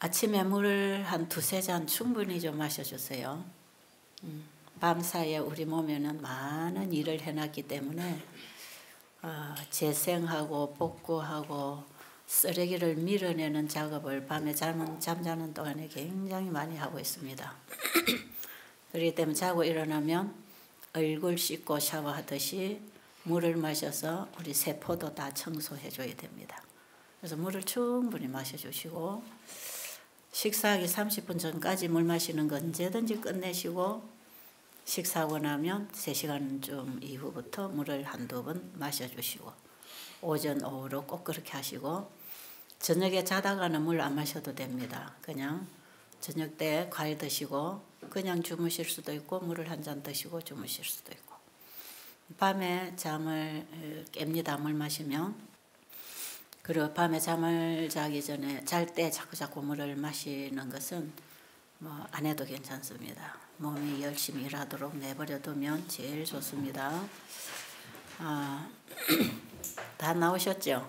아침에 물을 한 두세 잔 충분히 좀 마셔주세요. 밤사이에 우리 몸에는 많은 일을 해놨기 때문에 재생하고 복구하고 쓰레기를 밀어내는 작업을 밤에 잠자는 동안에 굉장히 많이 하고 있습니다. 그렇기 때문에 자고 일어나면 얼굴 씻고 샤워하듯이 물을 마셔서 우리 세포도 다 청소해 줘야 됩니다. 그래서 물을 충분히 마셔주시고 식사하기 30분 전까지 물 마시는 건 언제든지 끝내시고 식사하고 나면 3시간쯤 이후부터 물을 한두 번 마셔주시고 오전, 오후로 꼭 그렇게 하시고 저녁에 자다가는 물 안 마셔도 됩니다. 그냥 저녁 때 과일 드시고 그냥 주무실 수도 있고 물을 한 잔 드시고 주무실 수도 있고 밤에 잠을 깹니다. 물 마시면. 그리고 밤에 잠을 자기 전에 잘 때 자꾸 물을 마시는 것은 뭐 안 해도 괜찮습니다. 몸이 열심히 일하도록 내버려 두면 제일 좋습니다. 다 나오셨죠?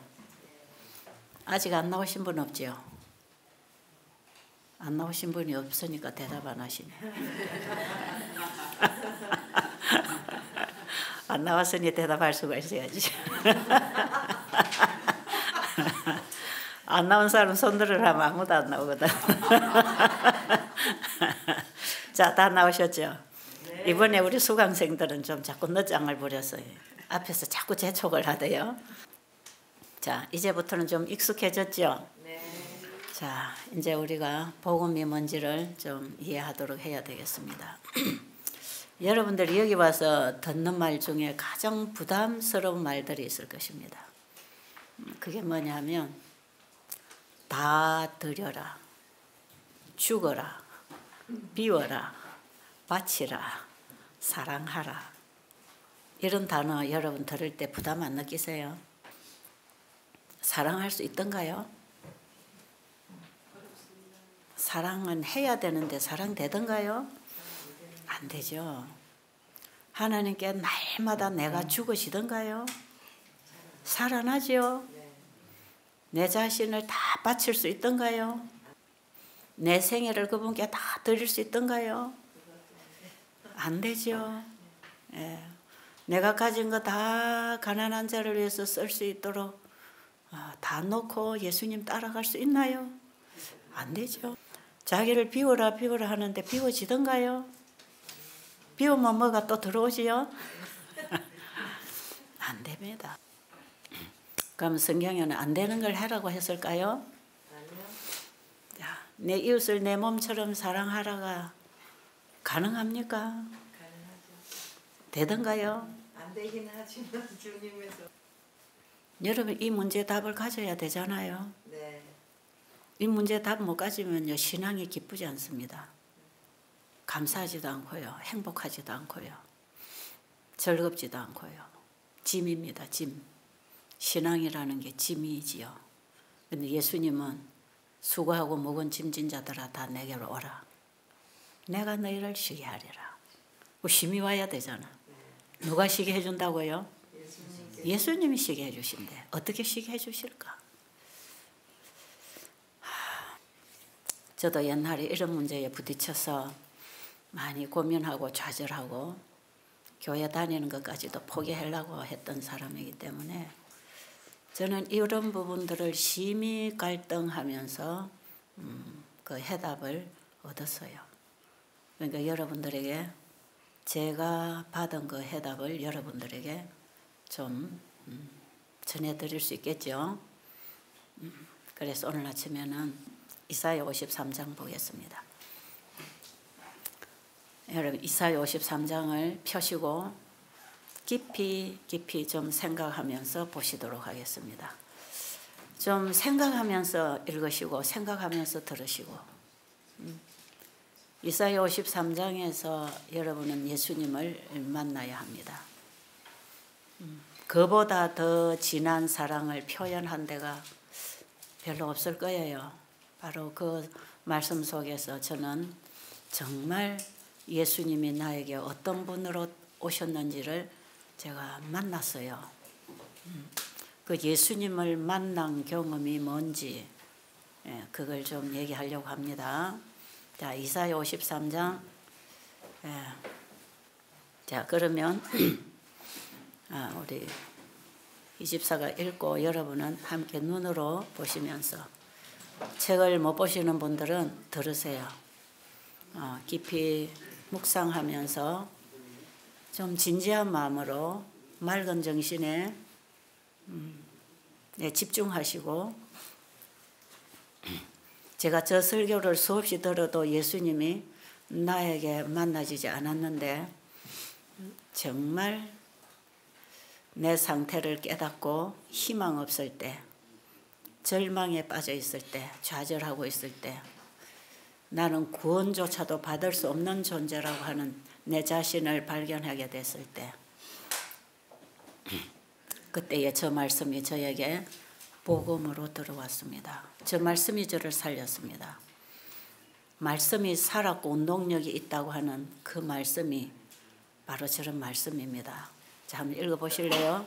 아직 안 나오신 분 없죠? 안 나오신 분이 없으니까 대답 안 하시네. 안 나왔으니 대답할 수가 있어야지. 안 나온 사람 손 들으라면 아무도 안 나오거든. 자, 다 나오셨죠? 네. 이번에 우리 수강생들은 좀 자꾸 늦장을 부려서 앞에서 자꾸 재촉을 하대요. 자, 이제부터는 좀 익숙해졌죠? 네. 자, 이제 우리가 복음이 뭔지를 좀 이해하도록 해야 되겠습니다. 여러분들이 여기 와서 듣는 말 중에 가장 부담스러운 말들이 있을 것입니다. 그게 뭐냐면 다 드려라, 죽어라, 비워라, 바치라, 사랑하라. 이런 단어 여러분 들을 때 부담 안 느끼세요? 사랑할 수 있던가요? 사랑은 해야 되는데 사랑되던가요? 안 되죠. 하나님께 날마다 내가 죽으시던가요? 살아나죠. 내 자신을 다 바칠 수 있던가요? 내 생애를 그분께 다 드릴 수 있던가요? 안 되죠. 예. 내가 가진 거 다 가난한 자를 위해서 쓸 수 있도록 다 놓고 예수님 따라갈 수 있나요? 안 되죠. 자기를 비워라 비워라 하는데 비워지던가요? 비우면 뭐가 또 들어오지요? 안 됩니다. 그럼 성경에는 안 되는 걸 하라고 했을까요? 아니요. 자, 내 이웃을 내 몸처럼 사랑하라가 가능합니까? 가능하죠. 되던가요? 안 되긴 하지만 주님에서. 여러분 이 문제 답을 가져야 되잖아요. 네. 이 문제 답 못 가지면요 신앙이 기쁘지 않습니다. 감사하지도 않고요, 행복하지도 않고요, 즐겁지도 않고요. 짐입니다, 짐. 신앙이라는 게 짐이지요. 근데 예수님은 수고하고 무거운 짐진 자들아 다 내게로 오라. 내가 너희를 쉬게 하리라. 쉼이 와야 되잖아. 누가 쉬게 해준다고요? 예수님이 쉬게 해주신대. 어떻게 쉬게 해주실까? 저도 옛날에 이런 문제에 부딪혀서 많이 고민하고 좌절하고 교회 다니는 것까지도 포기하려고 했던 사람이기 때문에 저는 이런 부분들을 심히 갈등하면서 그 해답을 얻었어요. 그러니까 여러분들에게 제가 받은 그 해답을 여러분들에게 좀 전해드릴 수 있겠죠. 그래서 오늘 아침에는 이사야 53장 보겠습니다. 여러분 이사야 53장을 펴시고 깊이 좀 생각하면서 보시도록 하겠습니다. 좀 생각하면서 읽으시고 생각하면서 들으시고 이사야 53장에서 여러분은 예수님을 만나야 합니다. 그보다 더 진한 사랑을 표현한 데가 별로 없을 거예요. 바로 그 말씀 속에서 저는 정말 예수님이 나에게 어떤 분으로 오셨는지를 제가 만났어요. 그 예수님을 만난 경험이 뭔지 그걸 좀 얘기하려고 합니다. 자, 이사야 53장. 자, 그러면 우리 이집사가 읽고 여러분은 함께 눈으로 보시면서, 책을 못 보시는 분들은 들으세요. 깊이 묵상하면서 좀 진지한 마음으로 맑은 정신에 집중하시고, 제가 저 설교를 수없이 들어도 예수님이 나에게 만나지지 않았는데 정말 내 상태를 깨닫고 희망 없을 때, 절망에 빠져 있을 때, 좌절하고 있을 때, 나는 구원조차도 받을 수 없는 존재라고 하는 내 자신을 발견하게 됐을 때, 그때에 저 말씀이 저에게 복음으로 들어왔습니다. 저 말씀이 저를 살렸습니다. 말씀이 살았고 운동력이 있다고 하는 그 말씀이 바로 저런 말씀입니다. 자, 한번 읽어보실래요?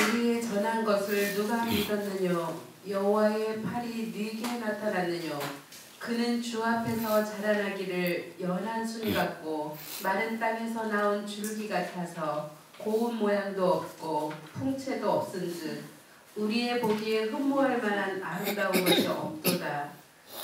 우리의 전한 것을 누가 믿었느뇨? 여호와의 팔이 네게 나타났느뇨? 그는 주 앞에서 자라나기를 연한 순 같고 마른 땅에서 나온 줄기 같아서 고운 모양도 없고 풍채도 없은즉 우리의 보기에 흠모할 만한 아름다운 것이 없도다.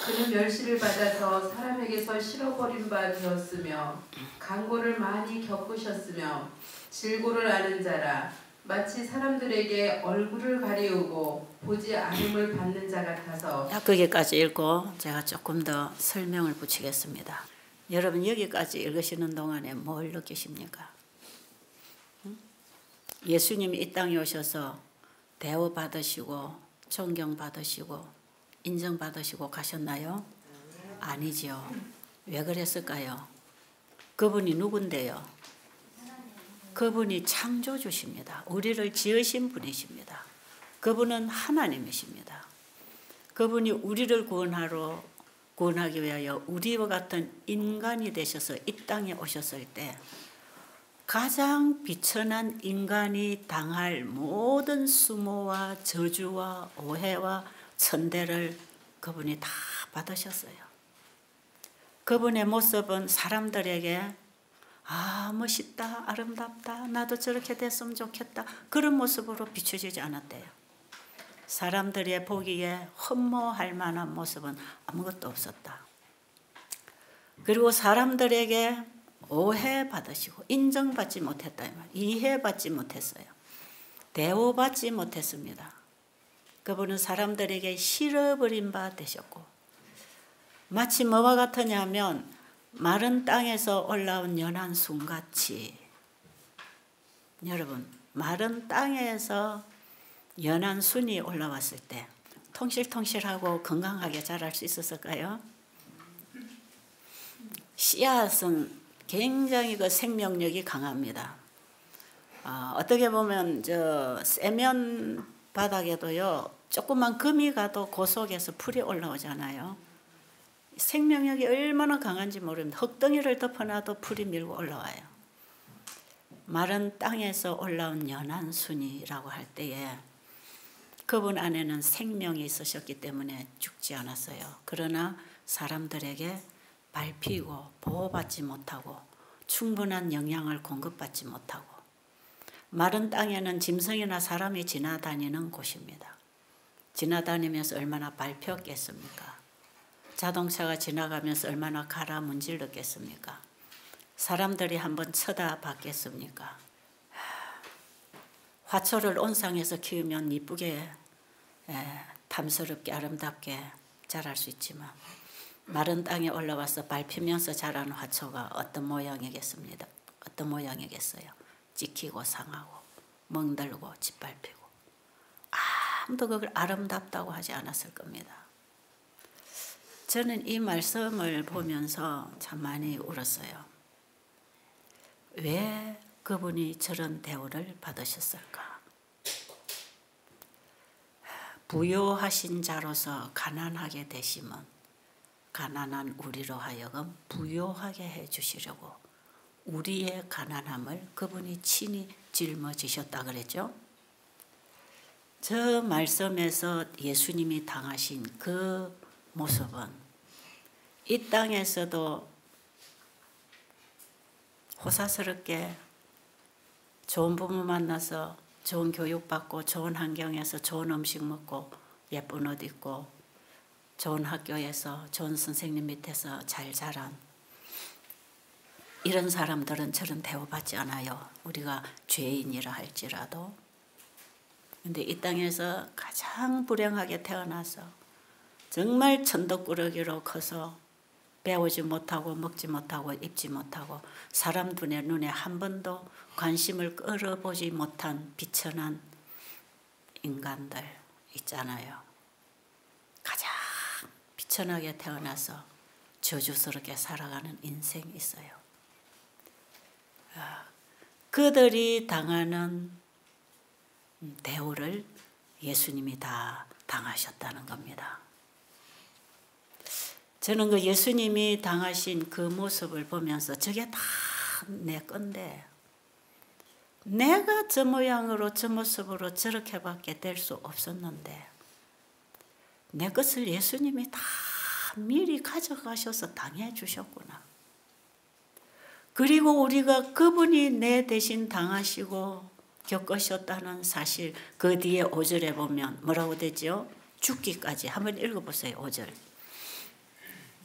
그는 멸시를 받아서 사람에게서 실어버린 바 되었으며 강고를 많이 겪으셨으며 질고를 아는 자라. 마치 사람들에게 얼굴을 가리우고 보지 않음을 받는 자 같아서. 거기까지 읽고 제가 조금 더 설명을 붙이겠습니다. 여러분, 여기까지 읽으시는 동안에 뭘 느끼십니까? 예수님이 이 땅에 오셔서 대우받으시고 존경받으시고 인정받으시고 가셨나요? 아니지요. 왜 그랬을까요? 그분이 누군데요? 그분이 창조주십니다. 우리를 지으신 분이십니다. 그분은 하나님이십니다. 그분이 우리를 구원하기 위하여 우리와 같은 인간이 되셔서 이 땅에 오셨을 때 가장 비천한 인간이 당할 모든 수모와 저주와 오해와 천대를 그분이 다 받으셨어요. 그분의 모습은 사람들에게 멋있다, 아름답다, 나도 저렇게 됐으면 좋겠다, 그런 모습으로 비춰지지 않았대요. 사람들의 보기에 흠모할 만한 모습은 아무것도 없었다. 그리고 사람들에게 오해받으시고 인정받지 못했다, 이해받지 못했어요. 대우받지 못했습니다. 그분은 사람들에게 실어버린 바 되셨고, 마치 뭐와 같으냐 하면 마른 땅에서 올라온 연한 순같이, 여러분, 마른 땅에서 연한 순이 올라왔을 때 통실통실하고 건강하게 자랄 수 있었을까요? 씨앗은 굉장히 그 생명력이 강합니다. 어떻게 보면 저 세면 바닥에도요, 조그만 금이 가도 그 속에서 풀이 올라오잖아요. 생명력이 얼마나 강한지 모릅니다. 흙덩이를 덮어놔도 풀이 밀고 올라와요. 마른 땅에서 올라온 연한 순이라고 할 때에 그분 안에는 생명이 있으셨기 때문에 죽지 않았어요. 그러나 사람들에게 밟히고 보호받지 못하고 충분한 영양을 공급받지 못하고, 마른 땅에는 짐승이나 사람이 지나다니는 곳입니다. 지나다니면서 얼마나 밟혔겠습니까? 자동차가 지나가면서 얼마나 갈아 문질렀겠습니까? 사람들이 한번 쳐다봤겠습니까? 화초를 온상에서 키우면 이쁘게 탐스럽게 아름답게 자랄 수 있지만 마른 땅에 올라와서 밟히면서 자라는 화초가 어떤 모양이겠습니다. 어떤 모양이겠어요? 찍히고 상하고 멍들고 짓밟히고 아무도 그걸 아름답다고 하지 않았을 겁니다. 저는 이 말씀을 보면서 참 많이 울었어요. 왜 그분이 저런 대우를 받으셨을까? 부요하신 자로서 가난하게 되심은 가난한 우리로 하여금 부요하게 해주시려고 우리의 가난함을 그분이 친히 짊어지셨다 그랬죠. 저 말씀에서 예수님이 당하신 그 모습은 이 땅에서도 호사스럽게 좋은 부모 만나서 좋은 교육받고 좋은 환경에서 좋은 음식 먹고 예쁜 옷 입고 좋은 학교에서 좋은 선생님 밑에서 잘 자란 이런 사람들은 저런 대우받지 않아요. 우리가 죄인이라 할지라도. 근데 이 땅에서 가장 불행하게 태어나서 정말 천덕꾸러기로 커서 배우지 못하고 먹지 못하고 입지 못하고 사람들의 눈에 한 번도 관심을 끌어보지 못한 비천한 인간들 있잖아요. 가장 비천하게 태어나서 저주스럽게 살아가는 인생이 있어요. 그들이 당하는 대우를 예수님이 다 당하셨다는 겁니다. 저는 그 예수님이 당하신 그 모습을 보면서 저게 다 내 건데 내가 저 모양으로 저 모습으로 저렇게밖에 될 수 없었는데 내 것을 예수님이 다 미리 가져가셔서 당해 주셨구나. 그리고 우리가 그분이 내 대신 당하시고 겪으셨다는 사실 그 뒤에 5절에 보면 뭐라고 되죠? 죽기까지 한번 읽어보세요. 5절.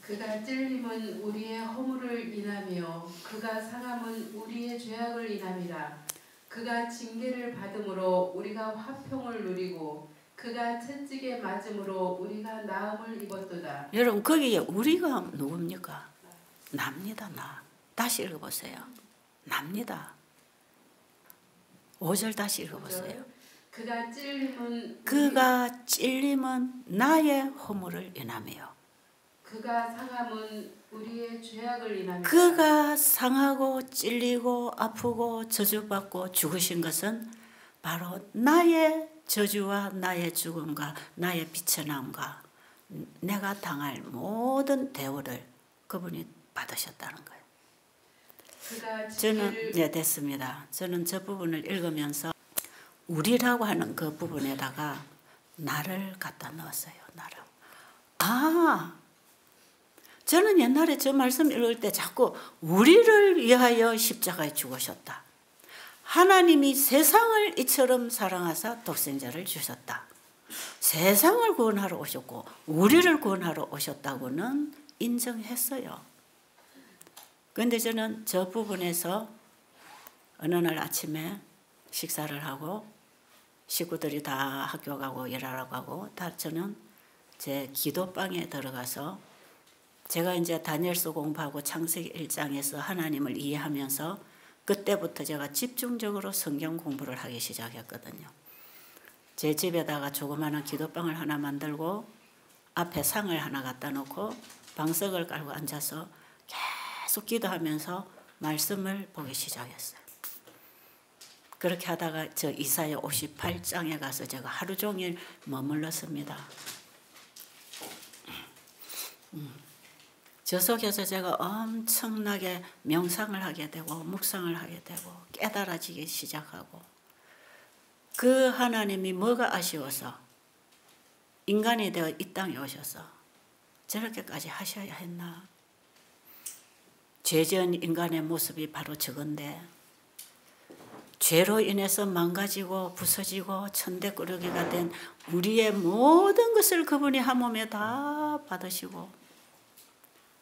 그가 찔림은 우리의 허물을 인하며 그가 상함은 우리의 죄악을 인함이라. 그가 징계를 받음으로 우리가 화평을 누리고 그가 채찍에 맞음으로 우리가 나음을 입었도다. 여러분 거기에 우리가 누굽니까? 납니다. 나. 다시 읽어보세요. 납니다. 5절 다시 읽어보세요. 그가 찔림은 나의 허물을 인하며 그가 상함은 우리의 죄악을 인하며 그가 상하고 찔리고 아프고 저주받고 죽으신 것은 바로 나의 저주와 나의 죽음과 나의 비천함과 내가 당할 모든 대우를 그분이 받으셨다는 거예요. 저는 됐습니다. 저는 저 부분을 읽으면서 우리라고 하는 그 부분에다가 나를 갖다 넣었어요. 나를. 저는 옛날에 저 말씀 읽을 때 자꾸 우리를 위하여 십자가에 죽으셨다. 하나님이 세상을 이처럼 사랑하사 독생자를 주셨다. 세상을 구원하러 오셨고 우리를 구원하러 오셨다고는 인정했어요. 그런데 저는 저 부분에서 어느 날 아침에 식사를 하고 식구들이 다 학교 가고 일하러 가고 다 저는 제 기도방에 들어가서 제가 이제 다니엘서 공부하고 창세기 1장에서 하나님을 이해하면서 그때부터 제가 집중적으로 성경 공부를 하기 시작했거든요. 제 집에다가 조그마한 기도방을 하나 만들고 앞에 상을 하나 갖다 놓고 방석을 깔고 앉아서 계속 기도하면서 말씀을 보기 시작했어요. 그렇게 하다가 저 이사야 58장에 가서 제가 하루 종일 머물렀습니다. 저 속에서 제가 엄청나게 명상을 하게 되고 묵상을 하게 되고 깨달아지기 시작하고 그 하나님이 뭐가 아쉬워서 인간이 되어 이 땅에 오셔서 저렇게까지 하셔야 했나. 죄 지은 인간의 모습이 바로 저건데 죄로 인해서 망가지고 부서지고 천대꾸러기가 된 우리의 모든 것을 그분이 한 몸에 다 받으시고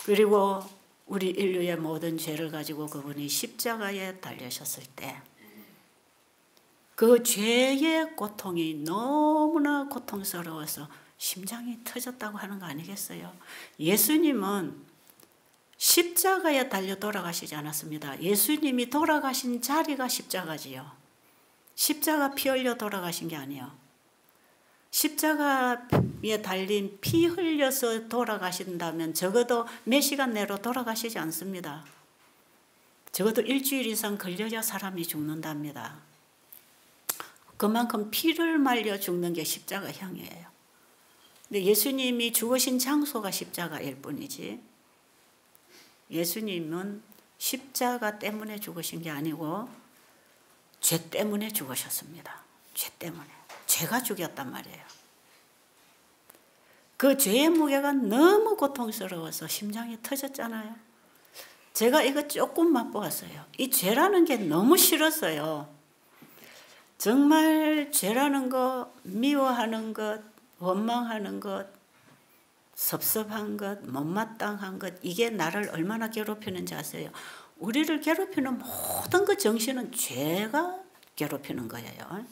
그리고 우리 인류의 모든 죄를 가지고 그분이 십자가에 달리셨을 때 그 죄의 고통이 너무나 고통스러워서 심장이 터졌다고 하는 거 아니겠어요? 예수님은 십자가에 달려 돌아가시지 않았습니다. 예수님이 돌아가신 자리가 십자가지요. 십자가 피 흘려 돌아가신 게 아니에요. 십자가에 달린 피 흘려서 돌아가신다면 적어도 몇 시간 내로 돌아가시지 않습니다. 적어도 일주일 이상 걸려야 사람이 죽는답니다. 그만큼 피를 말려 죽는 게 십자가형이에요. 근데 예수님이 죽으신 장소가 십자가일 뿐이지 예수님은 십자가 때문에 죽으신 게 아니고 죄 때문에 죽으셨습니다. 죄 때문에. 죄 제가 죽였단 말이에요. 그 죄의 무게가 너무 고통스러워서 심장이 터졌잖아요. 제가 이거 조금 맛보았어요. 이 죄라는 게 너무 싫었어요. 정말 죄라는 것, 미워하는 것, 원망하는 것, 섭섭한 것, 못마땅한 것, 이게 나를 얼마나 괴롭히는지 아세요? 우리를 괴롭히는 모든 그 정신은 죄가 괴롭히는 거예요.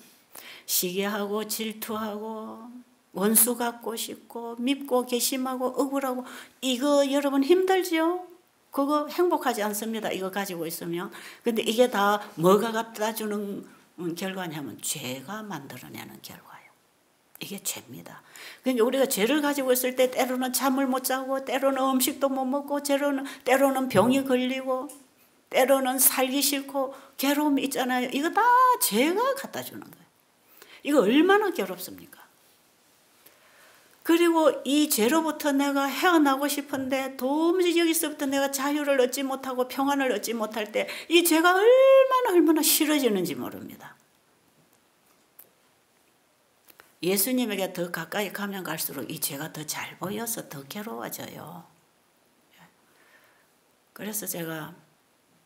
시기하고 질투하고 원수 갖고 싶고 밉고 괘씸하고 억울하고, 이거 여러분 힘들죠? 그거 행복하지 않습니다. 이거 가지고 있으면. 근데 이게 다 뭐가 갖다 주는 결과냐면 죄가 만들어내는 결과예요. 이게 죄입니다. 그러니까 우리가 죄를 가지고 있을 때 때로는 잠을 못 자고, 때로는 음식도 못 먹고, 때로는 병이 걸리고, 때로는 살기 싫고 괴로움이 있잖아요. 이거 다 죄가 갖다 주는 거예요. 이거 얼마나 괴롭습니까? 그리고 이 죄로부터 내가 헤어나고 싶은데 도무지 여기서부터 내가 자유를 얻지 못하고 평안을 얻지 못할 때 이 죄가 얼마나 싫어지는지 모릅니다. 예수님에게 더 가까이 가면 갈수록 이 죄가 더 잘 보여서 더 괴로워져요. 그래서 제가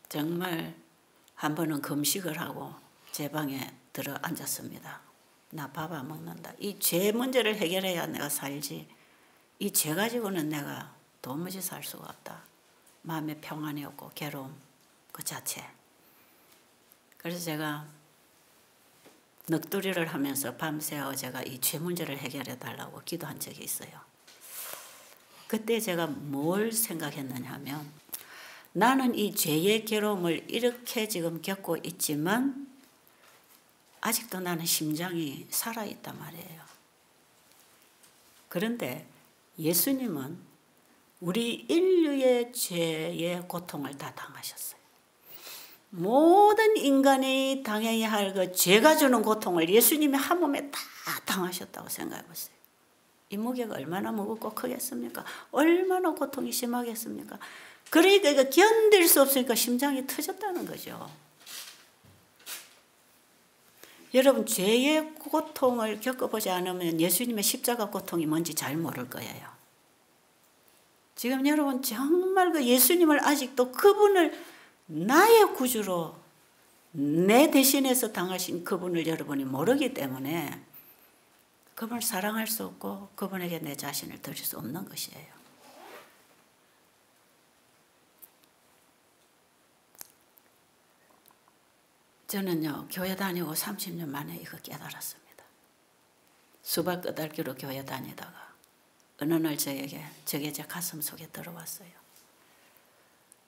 정말 한 번은 금식을 하고 제 방에 들어 앉았습니다. 나 밥 안 먹는다. 이 죄 문제를 해결해야 내가 살지. 이 죄 가지고는 내가 도무지 살 수가 없다. 마음에 평안이 없고 괴로움 그 자체. 그래서 제가 넋두리를 하면서 밤새워 제가 이 죄 문제를 해결해 달라고 기도한 적이 있어요. 그때 제가 뭘 생각했느냐 하면, 나는 이 죄의 괴로움을 이렇게 지금 겪고 있지만 아직도 나는 심장이 살아있단 말이에요. 그런데 예수님은 우리 인류의 죄의 고통을 다 당하셨어요. 모든 인간이 당해야 할 그 죄가 주는 고통을 예수님이 한 몸에 다 당하셨다고 생각해 보세요. 이 무게가 얼마나 무겁고 크겠습니까? 얼마나 고통이 심하겠습니까? 그러니까 이거 견딜 수 없으니까 심장이 터졌다는 거죠. 여러분, 죄의 고통을 겪어보지 않으면 예수님의 십자가 고통이 뭔지 잘 모를 거예요. 지금 여러분 정말 그 예수님을 아직도 그분을 나의 구주로 내 대신해서 당하신 그분을 여러분이 모르기 때문에 그분을 사랑할 수 없고 그분에게 내 자신을 드릴 수 없는 것이에요. 저는요, 교회 다니고 30년 만에 이거 깨달았습니다. 수박 끄달기로 교회 다니다가 어느 날 저게 제 가슴 속에 들어왔어요.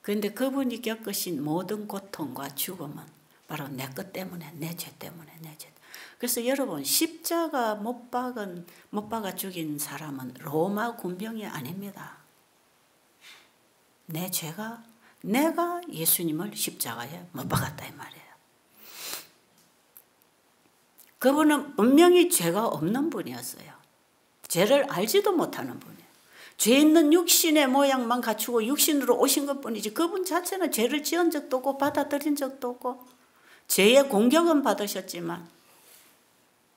그런데 그분이 겪으신 모든 고통과 죽음은 바로 내 것 때문에, 내 죄 때문에, 내 죄. 그래서 여러분, 십자가 못 박아 죽인 사람은 로마 군병이 아닙니다. 내 죄가, 내가 예수님을 십자가에 못 박았다 이 말이에요. 그분은 분명히 죄가 없는 분이었어요. 죄를 알지도 못하는 분이에요. 죄 있는 육신의 모양만 갖추고 육신으로 오신 것뿐이지 그분 자체는 죄를 지은 적도 없고 받아들인 적도 없고 죄의 공격은 받으셨지만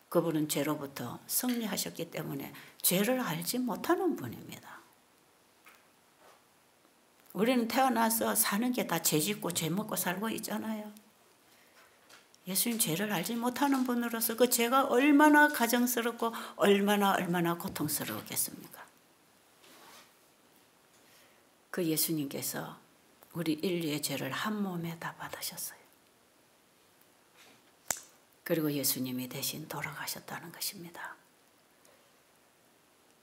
그분은 죄로부터 승리하셨기 때문에 죄를 알지 못하는 분입니다. 우리는 태어나서 사는 게 다 죄 짓고 죄 먹고 살고 있잖아요. 예수님 죄를 알지 못하는 분으로서 그 죄가 얼마나 가정스럽고 얼마나 고통스러웠겠습니까? 그 예수님께서 우리 인류의 죄를 한 몸에 다 받으셨어요. 그리고 예수님이 대신 돌아가셨다는 것입니다.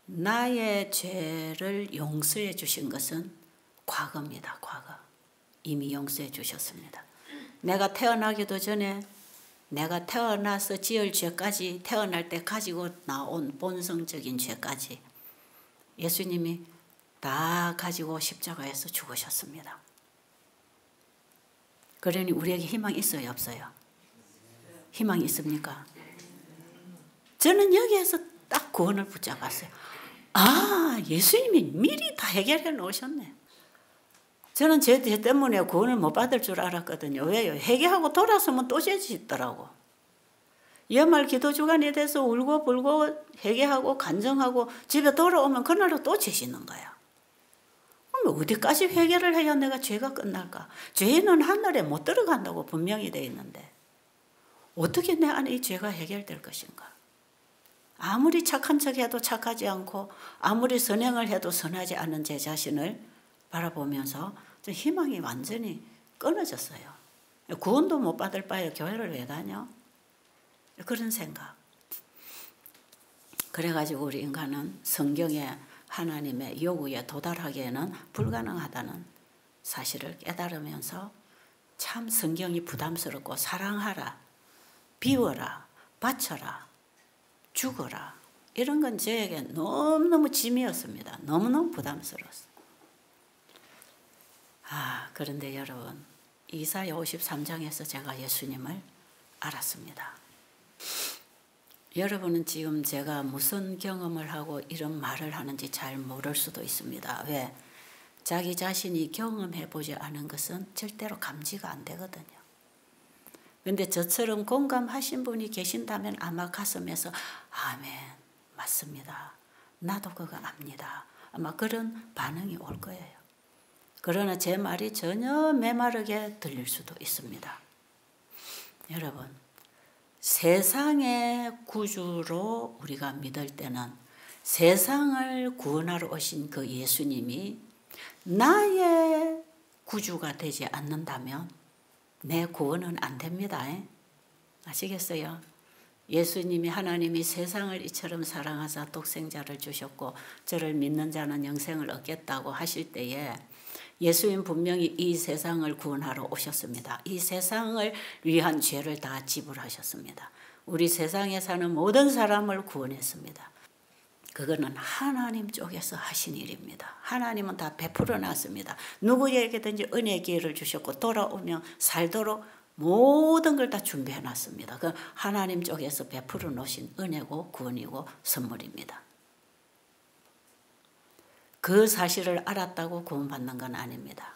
나의 죄를 용서해 주신 것은 과거입니다. 과거. 이미 용서해 주셨습니다. 내가 태어나기도 전에 내가 태어나서 지을 죄까지 태어날 때 가지고 나온 본성적인 죄까지 예수님이 다 가지고 십자가에서 죽으셨습니다. 그러니 우리에게 희망이 있어요, 없어요? 희망이 있습니까? 저는 여기에서 딱 구원을 붙잡았어요. 아, 예수님이 미리 다 해결해 놓으셨네. 저는 죄 때문에 구원을 못 받을 줄 알았거든요. 왜요? 회개하고 돌아서면 또 죄 짓더라고. 연말 기도 주간이 돼서 울고 불고 회개하고 간정하고 집에 돌아오면 그날로 또 죄 짓는 거야. 그럼 어디까지 회개를 해야 내가 죄가 끝날까? 죄는 하늘에 못 들어간다고 분명히 되어 있는데 어떻게 내 안에 이 죄가 해결될 것인가? 아무리 착한 척해도 착하지 않고 아무리 선행을 해도 선하지 않은 제 자신을 바라보면서 희망이 완전히 끊어졌어요. 구원도 못 받을 바에 교회를 왜 다녀? 그런 생각. 그래가지고 우리 인간은 성경의 하나님의 요구에 도달하기에는 불가능하다는 사실을 깨달으면서 참 성경이 부담스럽고 사랑하라, 비워라, 바쳐라, 죽어라 이런 건 저에게 너무너무 짐이었습니다. 너무너무 부담스러웠어요. 그런데 여러분 이사야 53장에서 제가 예수님을 알았습니다. 여러분은 지금 제가 무슨 경험을 하고 이런 말을 하는지 잘 모를 수도 있습니다. 왜? 자기 자신이 경험해보지 않은 것은 절대로 감지가 안 되거든요. 그런데 저처럼 공감하신 분이 계신다면 아마 가슴에서 아멘, 맞습니다. 나도 그거 압니다. 아마 그런 반응이 올 거예요. 그러나 제 말이 전혀 메마르게 들릴 수도 있습니다. 여러분, 세상의 구주로 우리가 믿을 때는 세상을 구원하러 오신 그 예수님이 나의 구주가 되지 않는다면 내 구원은 안 됩니다. 아시겠어요? 예수님이 하나님이 세상을 이처럼 사랑하사 독생자를 주셨고 저를 믿는 자는 영생을 얻겠다고 하실 때에 예수님 분명히 이 세상을 구원하러 오셨습니다. 이 세상을 위한 죄를 다 지불하셨습니다. 우리 세상에 사는 모든 사람을 구원했습니다. 그거는 하나님 쪽에서 하신 일입니다. 하나님은 다 베풀어 놨습니다. 누구에게든지 은혜의 기회를 주셨고 돌아오면 살도록 모든 걸 다 준비해 놨습니다. 그 하나님 쪽에서 베풀어 놓으신 은혜고 구원이고 선물입니다. 그 사실을 알았다고 구원받는 건 아닙니다.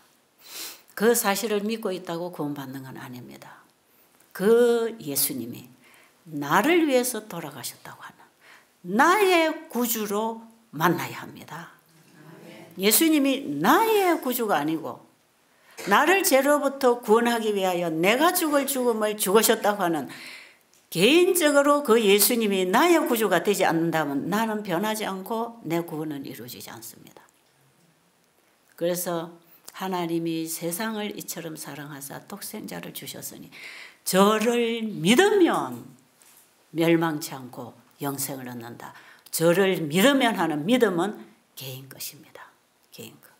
그 사실을 믿고 있다고 구원받는 건 아닙니다. 그 예수님이 나를 위해서 돌아가셨다고 하는 나의 구주로 만나야 합니다. 예수님이 나의 구주가 아니고 나를 죄로부터 구원하기 위하여 내가 죽을 죽음을 죽으셨다고 하는 개인적으로 그 예수님이 나의 구주가 되지 않는다면 나는 변하지 않고 내 구원은 이루어지지 않습니다. 그래서 하나님이 세상을 이처럼 사랑하사 독생자를 주셨으니 저를 믿으면 멸망치 않고 영생을 얻는다. 저를 믿으면 하는 믿음은 개인 것입니다. 개인 것.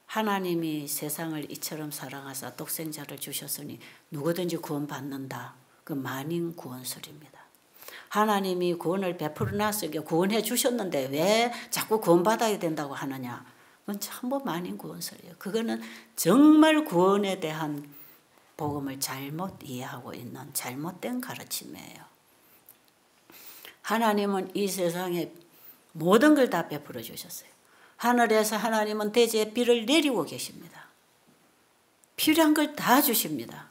하나님이 세상을 이처럼 사랑하사 독생자를 주셨으니 누구든지 구원받는다. 그 만인 구원설입니다. 하나님이 구원을 베풀어 놨으니까 구원해 주셨는데 왜 자꾸 구원받아야 된다고 하느냐. 그건 전부 만인 구원설이에요. 그거는 정말 구원에 대한 복음을 잘못 이해하고 있는 잘못된 가르침이에요. 하나님은 이 세상에 모든 걸 다 베풀어 주셨어요. 하늘에서 하나님은 대지에 비를 내리고 계십니다. 필요한 걸 다 주십니다.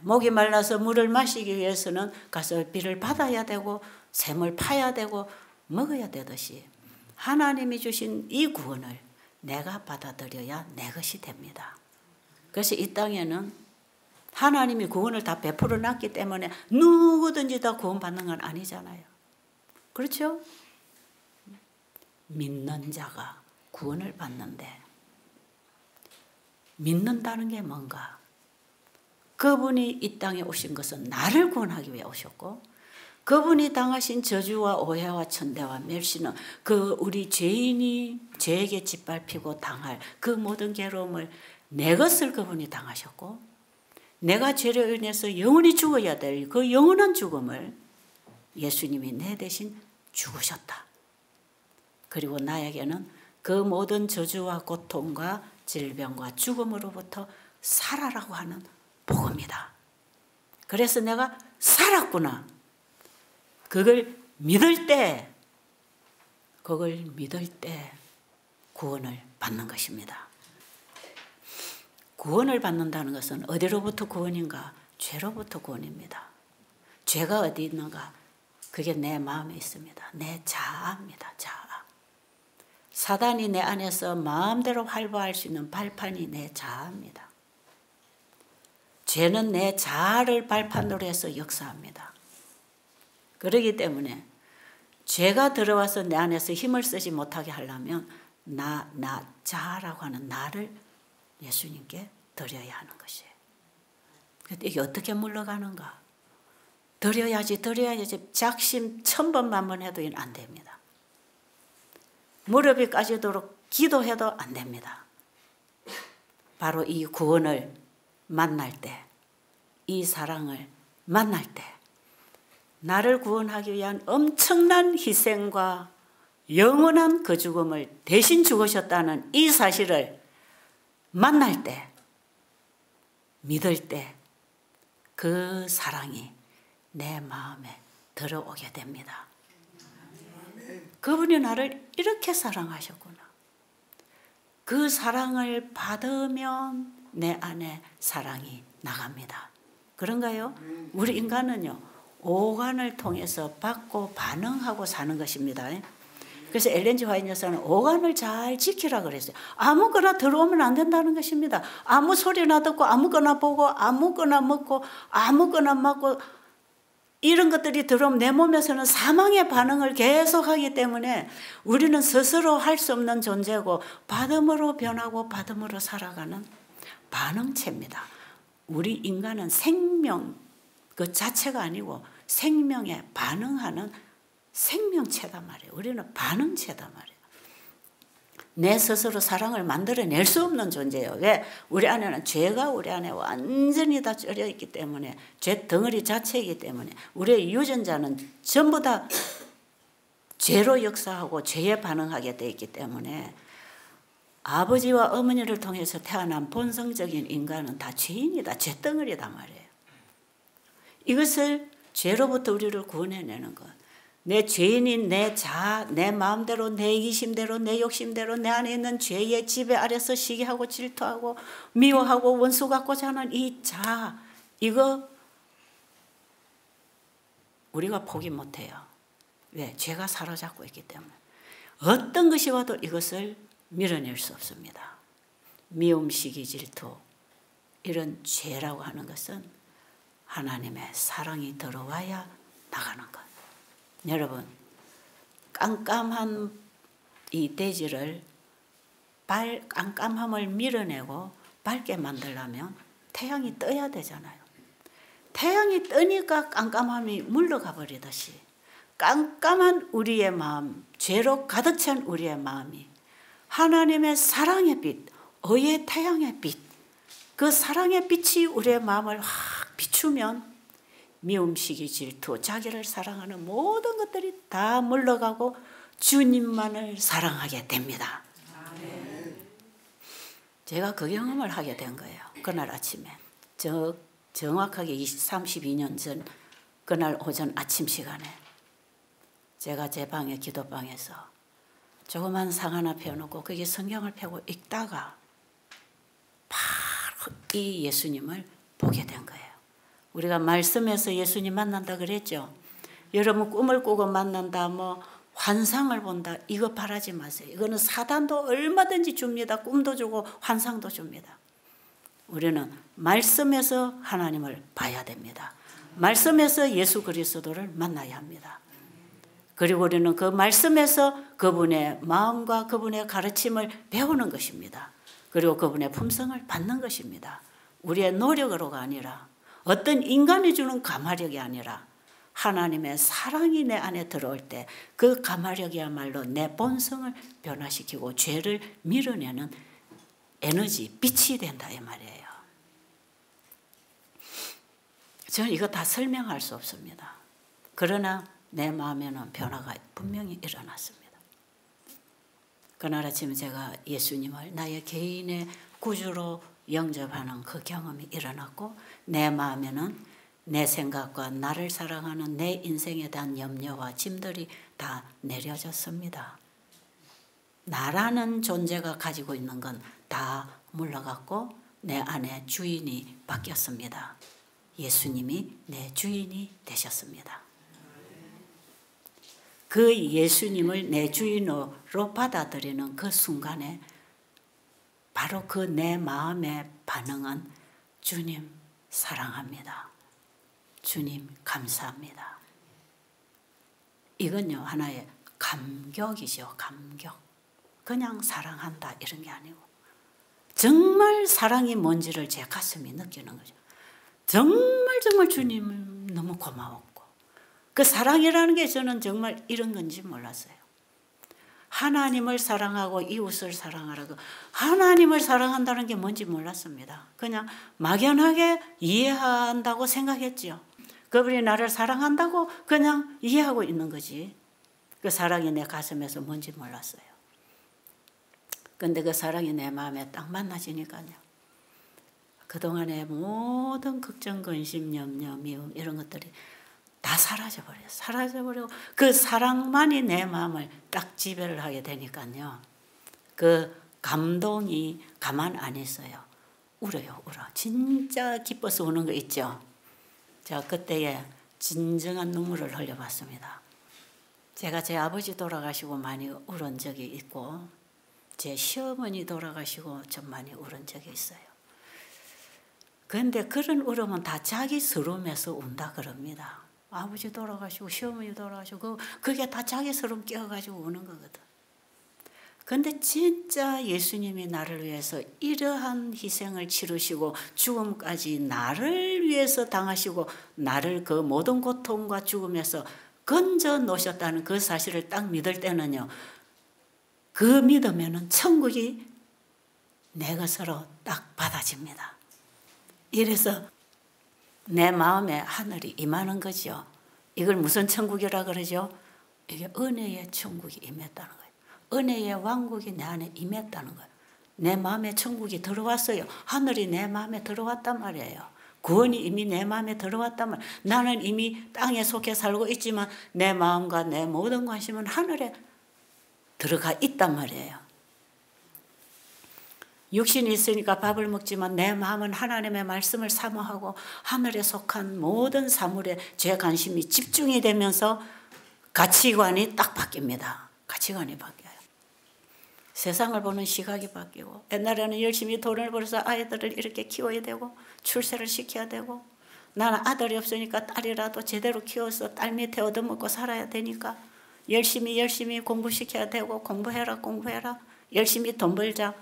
목이 말라서 물을 마시기 위해서는 가서 비를 받아야 되고 샘을 파야 되고 먹어야 되듯이 하나님이 주신 이 구원을 내가 받아들여야 내 것이 됩니다. 그래서 이 땅에는 하나님이 구원을 다 베풀어 놨기 때문에 누구든지 다 구원받는 건 아니잖아요. 그렇죠? 믿는 자가 구원을 받는데 믿는다는 게 뭔가? 그분이 이 땅에 오신 것은 나를 구원하기 위해 오셨고 그분이 당하신 저주와 오해와 천대와 멸시는 그 우리 죄인이 죄에게 짓밟히고 당할 그 모든 괴로움을 내 것을 그분이 당하셨고 내가 죄로 인해서 영원히 죽어야 될 그 영원한 죽음을 예수님이 내 대신 죽으셨다. 그리고 나에게는 그 모든 저주와 고통과 질병과 죽음으로부터 살아라고 하는 복음이다. 그래서 내가 살았구나. 그걸 믿을 때 구원을 받는 것입니다. 구원을 받는다는 것은 어디로부터 구원인가? 죄로부터 구원입니다. 죄가 어디 있는가? 그게 내 마음에 있습니다. 내 자아입니다. 자아. 사단이 내 안에서 마음대로 활보할 수 있는 발판이 내 자아입니다. 죄는 내 자아를 발판으로 해서 역사합니다. 그렇기 때문에 죄가 들어와서 내 안에서 힘을 쓰지 못하게 하려면 나 자아라고 하는 나를 예수님께 드려야 하는 것이에요. 그런데 이게 어떻게 물러가는가? 드려야지 작심 1000번만 해도 안 됩니다. 무릎이 까지도록 기도해도 안 됩니다. 바로 이 구원을 만날 때, 이 사랑을 만날 때, 나를 구원하기 위한 엄청난 희생과 영원한 그 죽음을 대신 죽으셨다는 이 사실을 만날 때, 믿을 때 그 사랑이 내 마음에 들어오게 됩니다. 그분이 나를 이렇게 사랑하셨구나. 그 사랑을 받으면 내 안에 사랑이 나갑니다. 그런가요? 우리 인간은요, 오간을 통해서 받고 반응하고 사는 것입니다. 그래서 엘렌 G 화이트 여사는 오간을 잘 지키라 그랬어요. 아무거나 들어오면 안 된다는 것입니다. 아무 소리나 듣고 아무거나 보고 아무거나 먹고 아무거나 먹고 이런 것들이 들어오면 내 몸에서는 사망의 반응을 계속하기 때문에 우리는 스스로 할 수 없는 존재고 받음으로 변하고 받음으로 살아가는 반응체입니다. 우리 인간은 생명 그 자체가 아니고 생명에 반응하는 생명체단 말이에요. 우리는 반응체단 말이에요. 내 스스로 사랑을 만들어낼 수 없는 존재예요. 왜? 우리 안에는 죄가 우리 안에 완전히 다 쩔여 있기 때문에, 죄 덩어리 자체이기 때문에 우리의 유전자는 전부 다 죄로 역사하고 죄에 반응하게 되어 있기 때문에 아버지와 어머니를 통해서 태어난 본성적인 인간은 다 죄인이다. 죄덩어리다 말이에요. 이것을 죄로부터 우리를 구원해내는 것. 내 죄인인 내 자아, 내 마음대로, 내 이기심대로, 내 욕심대로 내 안에 있는 죄의 지배 아래서 시기하고 질투하고 미워하고 원수 갖고자 하는 이 자아, 이거 우리가 포기 못해요. 왜? 죄가 사로잡고 있기 때문에. 어떤 것이 와도 이것을 밀어낼 수 없습니다. 미움, 시기, 질투 이런 죄라고 하는 것은 하나님의 사랑이 들어와야 나가는 것. 여러분, 깜깜한 이 대지를 깜깜함을 밀어내고 밝게 만들려면 태양이 떠야 되잖아요. 태양이 뜨니까 깜깜함이 물러가 버리듯이 깜깜한 우리의 마음, 죄로 가득 찬 우리의 마음이 하나님의 사랑의 빛, 의의 태양의 빛, 그 사랑의 빛이 우리의 마음을 확 비추면 미움, 시기, 질투, 자기를 사랑하는 모든 것들이 다 물러가고 주님만을 사랑하게 됩니다. 제가 그 경험을 하게 된 거예요. 그날 아침에. 정확하게 32년 전 그날 오전 아침 시간에 제가 제 방에 기도방에서 조그만 상 하나 펴놓고 거기에 성경을 펴고 읽다가 바로 이 예수님을 보게 된 거예요. 우리가 말씀에서 예수님 만난다 그랬죠. 여러분 꿈을 꾸고 만난다, 뭐 환상을 본다, 이거 바라지 마세요. 이거는 사단도 얼마든지 줍니다. 꿈도 주고 환상도 줍니다. 우리는 말씀에서 하나님을 봐야 됩니다. 말씀에서 예수 그리스도를 만나야 합니다. 그리고 우리는 그 말씀에서 그분의 마음과 그분의 가르침을 배우는 것입니다. 그리고 그분의 품성을 받는 것입니다. 우리의 노력으로가 아니라 어떤 인간이 주는 가마력이 아니라 하나님의 사랑이 내 안에 들어올 때 그 가마력이야말로 내 본성을 변화시키고 죄를 밀어내는 에너지, 빛이 된다 이 말이에요. 저는 이거 다 설명할 수 없습니다. 그러나 내 마음에는 변화가 분명히 일어났습니다. 그날 아침에 제가 예수님을 나의 개인의 구주로 영접하는 그 경험이 일어났고 내 마음에는 내 생각과 나를 사랑하는 내 인생에 대한 염려와 짐들이 다 내려졌습니다. 나라는 존재가 가지고 있는 건 다 물러갔고 내 안에 주인이 바뀌었습니다. 예수님이 내 주인이 되셨습니다. 그 예수님을 내 주인으로 받아들이는 그 순간에 바로 그 내 마음의 반응은 주님 사랑합니다. 주님 감사합니다. 이건요 하나의 감격이죠. 감격. 그냥 사랑한다 이런 게 아니고 정말 사랑이 뭔지를 제 가슴이 느끼는 거죠. 정말 주님 너무 고마웠고 그 사랑이라는 게 저는 정말 이런 건지 몰랐어요. 하나님을 사랑하고 이웃을 사랑하라고 하나님을 사랑한다는 게 뭔지 몰랐습니다. 그냥 막연하게 이해한다고 생각했죠. 그분이 나를 사랑한다고 그냥 이해하고 있는 거지. 그 사랑이 내 가슴에서 뭔지 몰랐어요. 근데 그 사랑이 내 마음에 딱 만나지니까요. 그동안의 모든 걱정, 근심, 염려, 미움 이런 것들이 다 사라져버려요. 사라져버리고 그 사랑만이 내 마음을 딱 지배를 하게 되니까요. 그 감동이 가만 안 있어요. 울어요. 울어. 진짜 기뻐서 우는 거 있죠. 제가 그때에 진정한 눈물을 흘려봤습니다. 제가 제 아버지 돌아가시고 많이 울은 적이 있고 제 시어머니 돌아가시고 좀 많이 울은 적이 있어요. 그런데 그런 울음은 다 자기 서름에서 운다 그럽니다. 아버지 돌아가시고 시어머니 돌아가시고 그게 다 자기 서름 끼어가지고 우는 거거든. 그런데 진짜 예수님이 나를 위해서 이러한 희생을 치르시고 죽음까지 나를 위해서 당하시고 나를 그 모든 고통과 죽음에서 건져 놓으셨다는 그 사실을 딱 믿을 때는요. 그 믿으면은 천국이 내 것으로 딱 받아집니다. 이래서 내 마음에 하늘이 임하는 거죠. 이걸 무슨 천국이라 그러죠? 이게 은혜의 천국이 임했다는 거예요. 은혜의 왕국이 내 안에 임했다는 거예요. 내 마음에 천국이 들어왔어요. 하늘이 내 마음에 들어왔단 말이에요. 구원이 이미 내 마음에 들어왔단 말이에요. 나는 이미 땅에 속해 살고 있지만 내 마음과 내 모든 관심은 하늘에 들어가 있단 말이에요. 육신이 있으니까 밥을 먹지만 내 마음은 하나님의 말씀을 사모하고 하늘에 속한 모든 사물에 제 관심이 집중이 되면서 가치관이 딱 바뀝니다. 가치관이 바뀌어요. 세상을 보는 시각이 바뀌고 옛날에는 열심히 돈을 벌어서 아이들을 이렇게 키워야 되고 출세를 시켜야 되고 나는 아들이 없으니까 딸이라도 제대로 키워서 딸 밑에 얻어먹고 살아야 되니까 열심히 공부시켜야 되고 공부해라 열심히 돈 벌자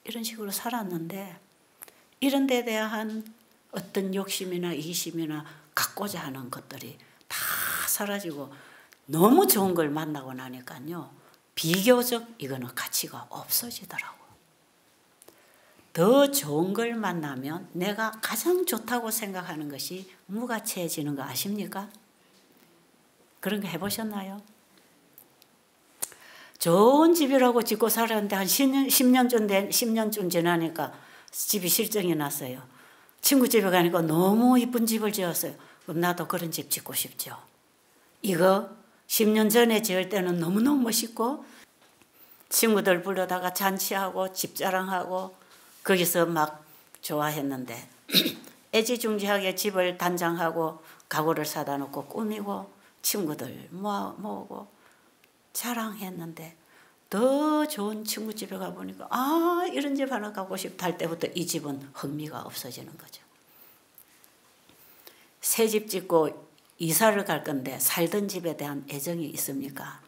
이런 식으로 살았는데 이런 데 대한 어떤 욕심이나 이심이나 갖고자 하는 것들이 다 사라지고 너무 좋은 걸 만나고 나니까요. 비교적 이거는 가치가 없어지더라고요. 더 좋은 걸 만나면 내가 가장 좋다고 생각하는 것이 무가치해지는 거 아십니까? 그런 거 해보셨나요? 좋은 집이라고 짓고 살았는데 한 10년쯤 지나니까 집이 실정이 났어요. 친구 집에 가니까 너무 이쁜 집을 지었어요. 그럼 나도 그런 집 짓고 싶죠. 이거 10년 전에 지을 때는 너무너무 멋있고 친구들 불러다가 잔치하고 집자랑하고 거기서 막 좋아했는데 애지중지하게 집을 단장하고 가구를 사다 놓고 꾸미고 친구들 모으고 자랑했는데 더 좋은 친구 집에 가보니까 이런 집 하나 가고 싶다 할 때부터 이 집은 흥미가 없어지는 거죠. 새 집 짓고 이사를 갈 건데 살던 집에 대한 애정이 있습니까?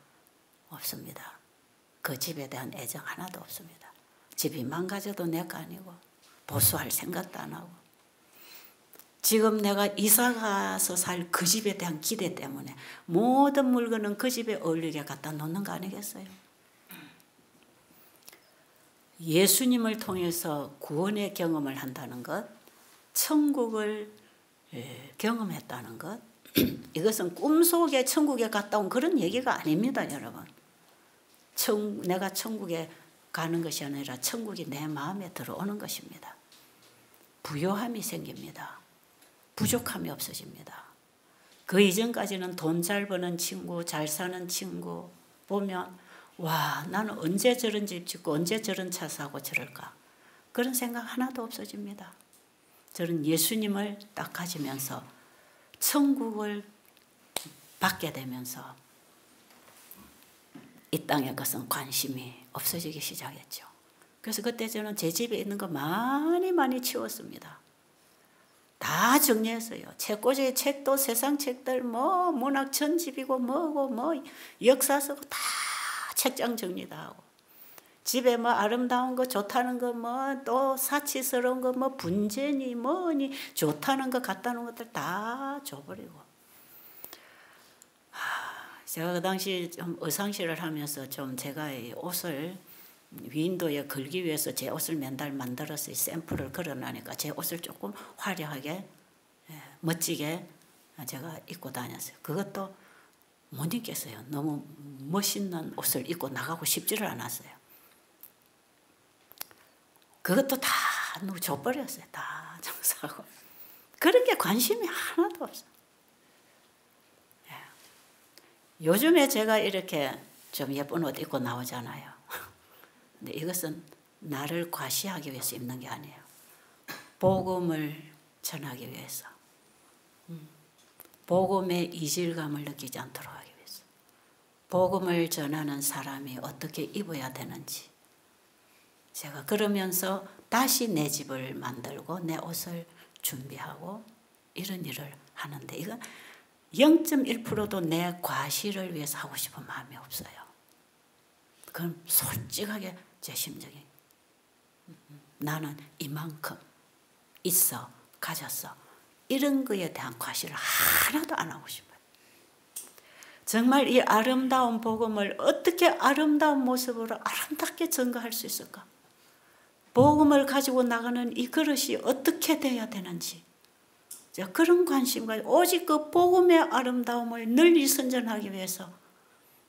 없습니다. 그 집에 대한 애정 하나도 없습니다. 집이 망가져도 내 거 아니고 보수할 생각도 안 하고 지금 내가 이사 가서 살 그 집에 대한 기대 때문에 모든 물건은 그 집에 어울리게 갖다 놓는 거 아니겠어요? 예수님을 통해서 구원의 경험을 한다는 것, 천국을 경험했다는 것, 이것은 꿈속에 천국에 갔다 온 그런 얘기가 아닙니다, 여러분. 내가 천국에 가는 것이 아니라 천국이 내 마음에 들어오는 것입니다. 부요함이 생깁니다. 부족함이 없어집니다. 그 이전까지는 돈 잘 버는 친구, 잘 사는 친구 보면 와, 나는 언제 저런 집 짓고 언제 저런 차 사고 저럴까? 그런 생각 하나도 없어집니다. 저는 예수님을 딱 가지면서 천국을 받게 되면서 이 땅의 것은 관심이 없어지기 시작했죠. 그래서 그때 저는 제 집에 있는 거 많이 치웠습니다. 다 정리했어요. 책꽂이에 책도 세상 책들 뭐 문학 전집이고 뭐고 뭐 역사서고 다 책장 정리 다 하고 집에 뭐 아름다운 거 좋다는 거 뭐 또 사치스러운 거 뭐 분재니 뭐니 좋다는 거 같다는 것들 다 줘버리고 제가 그 당시 좀 의상실을 하면서 좀 제가 이 옷을 윈도에 걸기 위해서 제 옷을 맨날 만들어서 샘플을 걸어놔니까 제 옷을 조금 화려하게 멋지게 제가 입고 다녔어요. 그것도 못 입겠어요. 너무 멋있는 옷을 입고 나가고 싶지를 않았어요. 그것도 다 누구 줘버렸어요. 다 장사하고. 그런 게 관심이 하나도 없어요. 요즘에 제가 이렇게 좀 예쁜 옷 입고 나오잖아요. 근데 이것은 나를 과시하기 위해서 입는 게 아니에요. 복음을 전하기 위해서. 복음의 이질감을 느끼지 않도록 하기 위해서. 복음을 전하는 사람이 어떻게 입어야 되는지. 제가 그러면서 다시 내 집을 만들고 내 옷을 준비하고 이런 일을 하는데 이건 0.1%도 내 과시를 위해서 하고 싶은 마음이 없어요. 그건 솔직하게 제 심정이 나는 이만큼 있어 가졌어 이런 거에 대한 과시를 하나도 안 하고 싶어요. 정말 이 아름다운 복음을 어떻게 아름다운 모습으로 아름답게 전가할 수 있을까? 복음을 가지고 나가는 이 그릇이 어떻게 돼야 되는지 그런 관심과 오직 그 복음의 아름다움을 널리 선전하기 위해서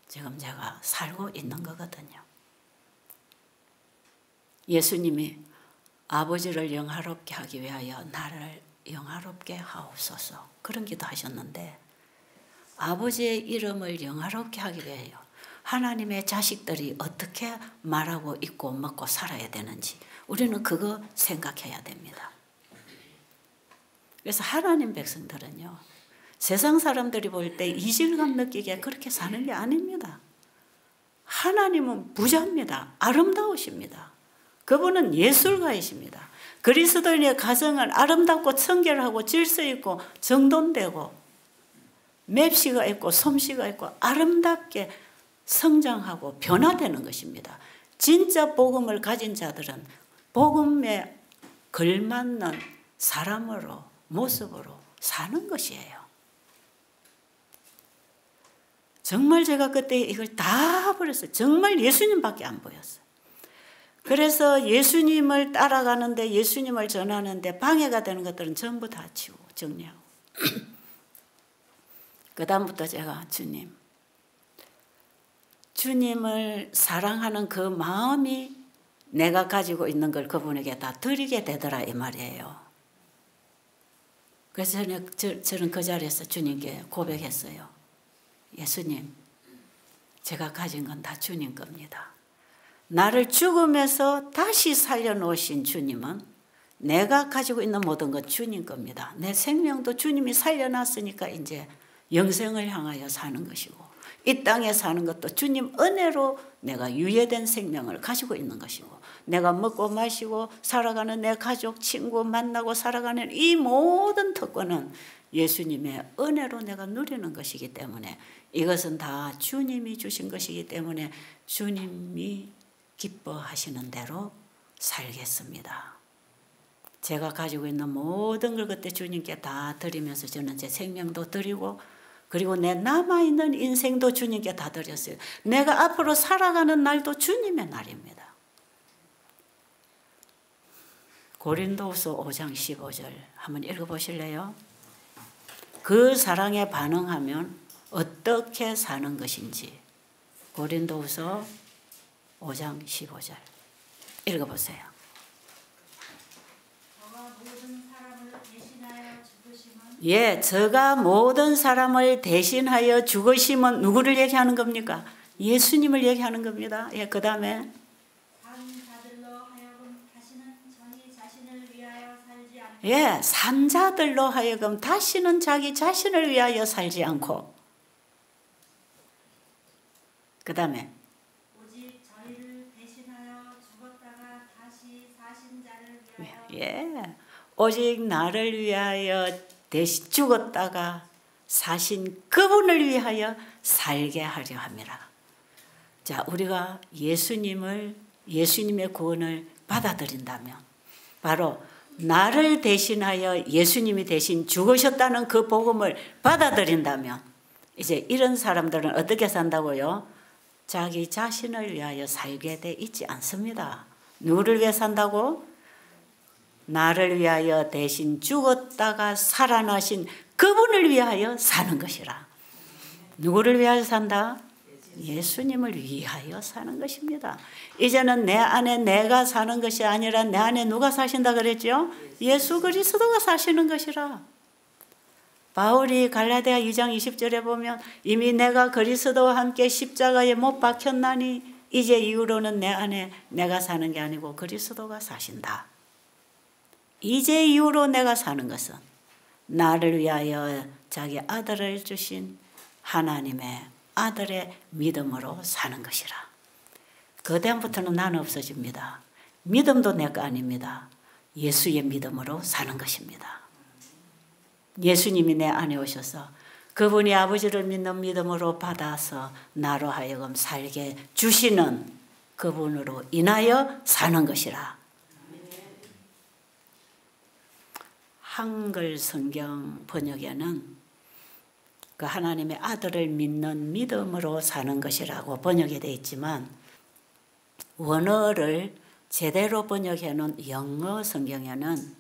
지금 제가 살고 있는 거거든요. 예수님이 아버지를 영화롭게 하기 위하여 나를 영화롭게 하옵소서 그런 기도 하셨는데 아버지의 이름을 영화롭게 하기 위하여 하나님의 자식들이 어떻게 말하고 입고 먹고 살아야 되는지 우리는 그거 생각해야 됩니다. 그래서 하나님 백성들은요. 세상 사람들이 볼 때 이질감 느끼게 그렇게 사는 게 아닙니다. 하나님은 부자입니다. 아름다우십니다. 그분은 예술가이십니다. 그리스도인의 가정은 아름답고 청결하고 질서 있고 정돈되고 맵시가 있고 솜씨가 있고 아름답게 성장하고 변화되는 것입니다. 진짜 복음을 가진 자들은 복음에 걸맞는 사람으로 모습으로 사는 것이에요. 정말 제가 그때 이걸 다 버렸어요. 정말 예수님밖에 안 보였어요. 그래서 예수님을 따라가는데 예수님을 전하는데 방해가 되는 것들은 전부 다 치우고 정리하고 그 다음부터 제가 주님을 사랑하는 그 마음이 내가 가지고 있는 걸 그분에게 다 드리게 되더라 이 말이에요. 그래서 저는 그 자리에서 주님께 고백했어요. 예수님, 제가 가진 건 다 주님 겁니다. 나를 죽음에서 다시 살려놓으신 주님은 내가 가지고 있는 모든 것 주님 겁니다. 내 생명도 주님이 살려놨으니까 이제 영생을 향하여 사는 것이고 이 땅에 사는 것도 주님 은혜로 내가 유예된 생명을 가지고 있는 것이고 내가 먹고 마시고 살아가는 내 가족, 친구 만나고 살아가는 이 모든 특권은 예수님의 은혜로 내가 누리는 것이기 때문에 이것은 다 주님이 주신 것이기 때문에 주님이 기뻐하시는 대로 살겠습니다. 제가 가지고 있는 모든 걸 그때 주님께 다 드리면서 저는 제 생명도 드리고 그리고 내 남아있는 인생도 주님께 다 드렸어요. 내가 앞으로 살아가는 날도 주님의 날입니다. 고린도후서 5장 15절 한번 읽어보실래요? 그 사랑에 반응하면 어떻게 사는 것인지 고린도후서 5장 15절 읽어보세요. 저가 모든 사람을 대신하여 죽으심은 누구를 얘기하는 겁니까? 예수님을 얘기하는 겁니다. 그 다음에 다른 자들로 하여금 다시는 자신을 위하여 살지 산 자들로 하여금 다시는 자기 자신을 위하여 살지 않고, 그 다음에 오직 저희를 대신하여 죽었다가 다시 사신 자를 위하여 오직 나를 위하여 대신 죽었다가 사신 그분을 위하여 살게 하려 함이라. 자, 우리가 예수님의 구원을 받아들인다면, 바로 나를 대신하여 예수님이 대신 죽으셨다는 그 복음을 받아들인다면, 이제 이런 사람들은 어떻게 산다고요? 자기 자신을 위하여 살게 돼 있지 않습니다. 누구를 위해 산다고? 나를 위하여 대신 죽었다가 살아나신 그분을 위하여 사는 것이라. 누구를 위하여 산다? 예수님을 위하여 사는 것입니다. 이제는 내 안에 내가 사는 것이 아니라 내 안에 누가 사신다 그랬죠? 예수 그리스도가 사시는 것이라. 바울이 갈라디아 2장 20절에 보면 이미 내가 그리스도와 함께 십자가에 못 박혔나니 이제 이후로는 내 안에 내가 사는 게 아니고 그리스도가 사신다. 이제 이후로 내가 사는 것은 나를 위하여 자기 아들을 주신 하나님의 아들의 믿음으로 사는 것이라. 그 다음부터는 나는 없어집니다. 믿음도 내 거 아닙니다. 예수의 믿음으로 사는 것입니다. 예수님이 내 안에 오셔서 그분이 아버지를 믿는 믿음으로 받아서 나로 하여금 살게 주시는 그분으로 인하여 사는 것이라. 한글 성경 번역에는 그 하나님의 아들을 믿는 믿음으로 사는 것이라고 번역이 되어 있지만, 원어를 제대로 번역해 놓은 영어 성경에는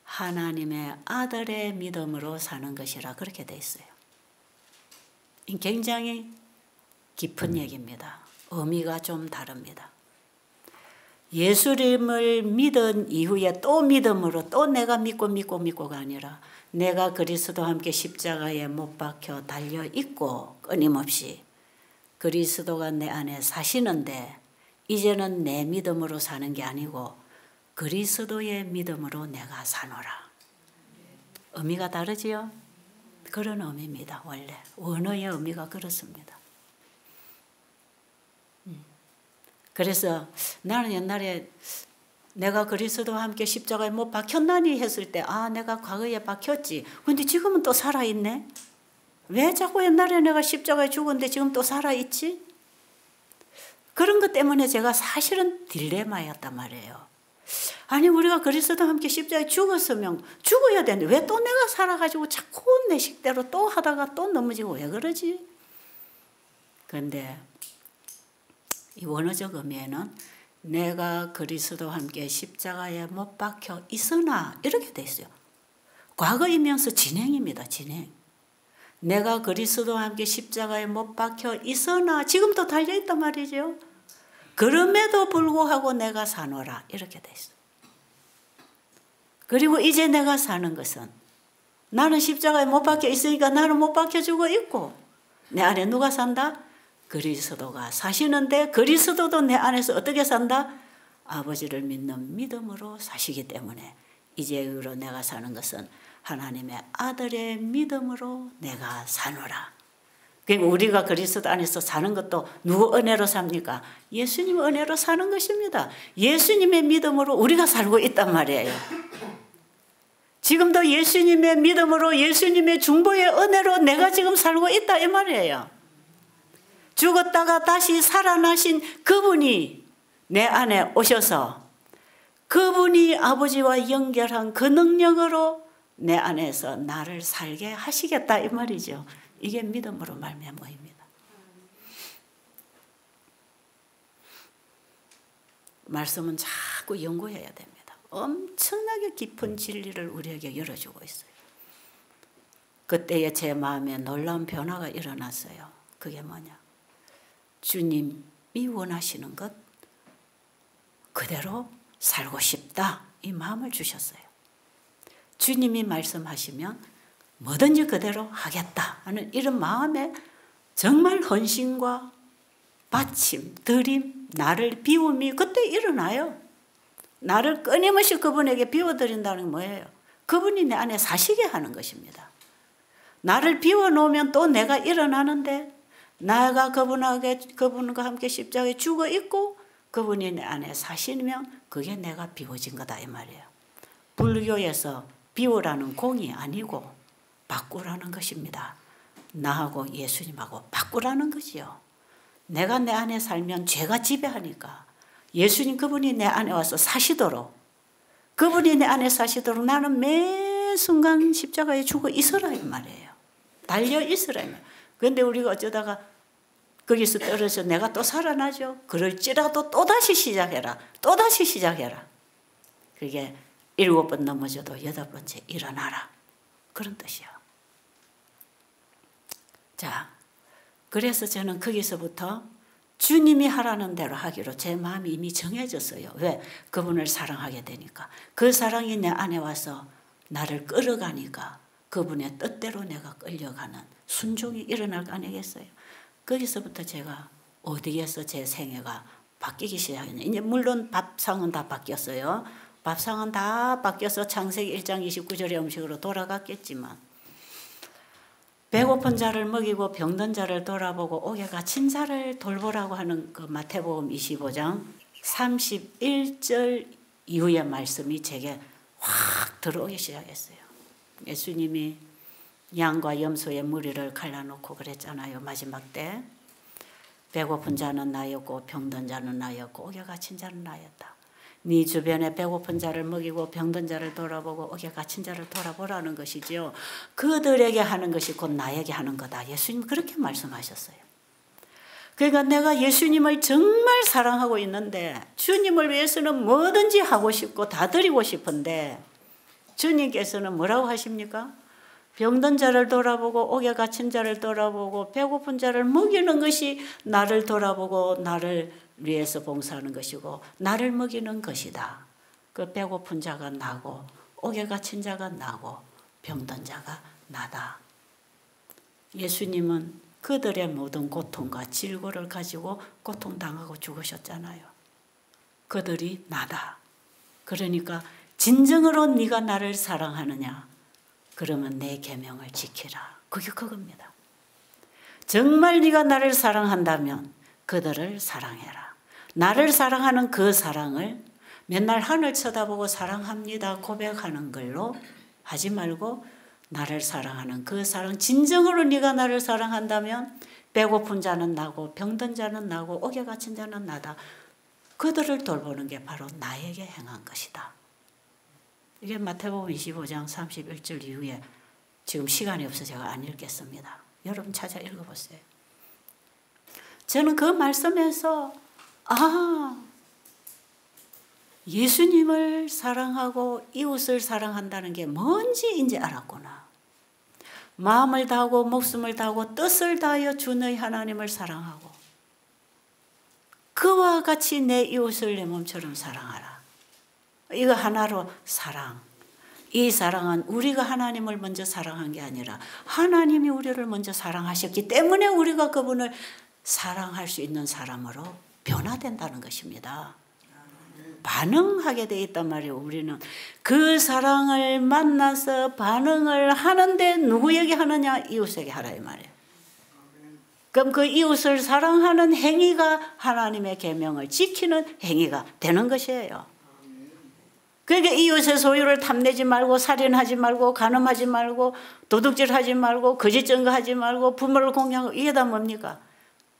하나님의 아들의 믿음으로 사는 것이라 그렇게 되어 있어요. 굉장히 깊은 얘기입니다. 의미가 좀 다릅니다. 예수님을 믿은 이후에 또 믿음으로 또 내가 믿고가 아니라 내가 그리스도와 함께 십자가에 못 박혀 달려 있고 끊임없이 그리스도가 내 안에 사시는데, 이제는 내 믿음으로 사는 게 아니고 그리스도의 믿음으로 내가 사노라. 의미가 다르지요? 그런 의미입니다. 원래 원어의 의미가 그렇습니다. 그래서 나는 옛날에 내가 그리스도와 함께 십자가에 못 박혔나니 했을 때, 내가 과거에 박혔지. 근데 지금은 또 살아있네. 왜 자꾸 옛날에 내가 십자가에 죽었는데 지금 또 살아있지? 그런 것 때문에 제가 사실은 딜레마였단 말이에요. 아니, 우리가 그리스도와 함께 십자가에 죽었으면 죽어야 되는데 왜 또 내가 살아가지고 자꾸 내 식대로 또 하다가 또 넘어지고 왜 그러지? 그런데 이 원어적 의미에는 내가 그리스도와 함께 십자가에 못 박혀 있으나 이렇게 돼 있어요. 과거이면서 진행입니다. 진행. 내가 그리스도와 함께 십자가에 못 박혀 있으나 지금도 달려있단 말이죠. 그럼에도 불구하고 내가 사노라 이렇게 돼 있어요. 그리고 이제 내가 사는 것은 나는 십자가에 못 박혀 있으니까 나는 못 박혀 죽어 있고, 내 안에 누가 산다? 그리스도가 사시는데 그리스도도 내 안에서 어떻게 산다? 아버지를 믿는 믿음으로 사시기 때문에 이제로 내가 사는 것은 하나님의 아들의 믿음으로 내가 사노라. 그러니까 우리가 그리스도 안에서 사는 것도 누구 은혜로 삽니까? 예수님 은혜로 사는 것입니다. 예수님의 믿음으로 우리가 살고 있단 말이에요. 지금도 예수님의 믿음으로 예수님의 중보의 은혜로 내가 지금 살고 있다 이 말이에요. 죽었다가 다시 살아나신 그분이 내 안에 오셔서 그분이 아버지와 연결한 그 능력으로 내 안에서 나를 살게 하시겠다 이 말이죠. 이게 믿음으로 말미암아입니다. 말씀은 자꾸 연구해야 됩니다. 엄청나게 깊은 진리를 우리에게 열어주고 있어요. 그때에 제 마음에 놀라운 변화가 일어났어요. 그게 뭐냐? 주님이 원하시는 것 그대로 살고 싶다 이 마음을 주셨어요. 주님이 말씀하시면 뭐든지 그대로 하겠다 하는 이런 마음에 정말 헌신과 바침, 드림, 나를 비움이 그때 일어나요. 나를 끊임없이 그분에게 비워드린다는 게 뭐예요? 그분이 내 안에 사시게 하는 것입니다. 나를 비워놓으면 또 내가 일어나는데 나가 그분과 함께 십자가에 죽어 있고 그분이 내 안에 사시면 그게 내가 비워진 거다 이 말이에요. 불교에서 비우라는 공이 아니고 바꾸라는 것입니다. 나하고 예수님하고 바꾸라는 거지요. 내가 내 안에 살면 죄가 지배하니까 예수님 그분이 내 안에 와서 사시도록 그분이 내 안에 사시도록 나는 매 순간 십자가에 죽어 있으라 이 말이에요. 달려 있으라 이 말이에요. 그런데 우리가 어쩌다가 거기서 떨어져 내가 또 살아나죠. 그럴지라도 또다시 시작해라. 또다시 시작해라. 그게 7번 넘어져도 8번째 일어나라. 그런 뜻이야. 자, 그래서 저는 거기서부터 주님이 하라는 대로 하기로 제 마음이 이미 정해졌어요. 왜? 그분을 사랑하게 되니까. 그 사랑이 내 안에 와서 나를 끌어가니까 그분의 뜻대로 내가 끌려가는 순종이 일어날 거 아니겠어요? 거기서부터 제가 어디에서 제 생애가 바뀌기 시작했냐. 이제 물론 밥상은 다 바뀌었어요. 밥상은 다 바뀌어서 창세기 1장 29절의 음식으로 돌아갔겠지만 배고픈 자를 먹이고 병든 자를 돌아보고 옥에 갇힌 자를 돌보라고 하는 그 마태복음 25장 31절 이후의 말씀이 제게 확 들어오기 시작했어요. 예수님이 양과 염소의 무리를 갈라놓고 그랬잖아요. 마지막 때 배고픈 자는 나였고 병든 자는 나였고 옥에 갇힌 자는 나였다. 네 주변에 배고픈 자를 먹이고 병든 자를 돌아보고 옥에 갇힌 자를 돌아보라는 것이지요. 그들에게 하는 것이 곧 나에게 하는 거다. 예수님 그렇게 말씀하셨어요. 그러니까 내가 예수님을 정말 사랑하고 있는데 주님을 위해서는 뭐든지 하고 싶고 다 드리고 싶은데 주님께서는 뭐라고 하십니까? 병든 자를 돌아보고 옥에 갇힌 자를 돌아보고 배고픈 자를 먹이는 것이 나를 돌아보고 나를 위해서 봉사하는 것이고 나를 먹이는 것이다. 그 배고픈 자가 나고 옥에 갇힌 자가 나고 병든 자가 나다. 예수님은 그들의 모든 고통과 질고를 가지고 고통당하고 죽으셨잖아요. 그들이 나다. 그러니까 진정으로 네가 나를 사랑하느냐? 그러면 내 계명을 지키라. 그게 그겁니다. 정말 네가 나를 사랑한다면 그들을 사랑해라. 나를 사랑하는 그 사랑을 맨날 하늘 쳐다보고 사랑합니다 고백하는 걸로 하지 말고 나를 사랑하는 그 사랑, 진정으로 네가 나를 사랑한다면 배고픈 자는 나고 병든 자는 나고 옥에 갇힌 자는 나다. 그들을 돌보는 게 바로 나에게 행한 것이다. 이게 마태복음 25장 31절 이후에 지금 시간이 없어서 제가 안 읽겠습니다. 여러분 찾아 읽어보세요. 저는 그 말씀에서 예수님을 사랑하고 이웃을 사랑한다는 게 뭔지 이제 알았구나. 마음을 다하고 목숨을 다하고 뜻을 다하여 주 너희 하나님을 사랑하고 그와 같이 내 이웃을 내 몸처럼 사랑하라. 이거 하나로 사랑. 이 사랑은 우리가 하나님을 먼저 사랑한 게 아니라 하나님이 우리를 먼저 사랑하셨기 때문에 우리가 그분을 사랑할 수 있는 사람으로 변화된다는 것입니다. 반응하게 돼 있단 말이에요. 우리는 그 사랑을 만나서 반응을 하는데 누구에게 하느냐? 이웃에게 하라 이 말이에요. 그럼 그 이웃을 사랑하는 행위가 하나님의 계명을 지키는 행위가 되는 것이에요. 그러니까 이웃의 소유를 탐내지 말고 살인하지 말고 간음하지 말고 도둑질하지 말고 거짓 증거하지 말고 부모를 공경하고 이게 다 뭡니까?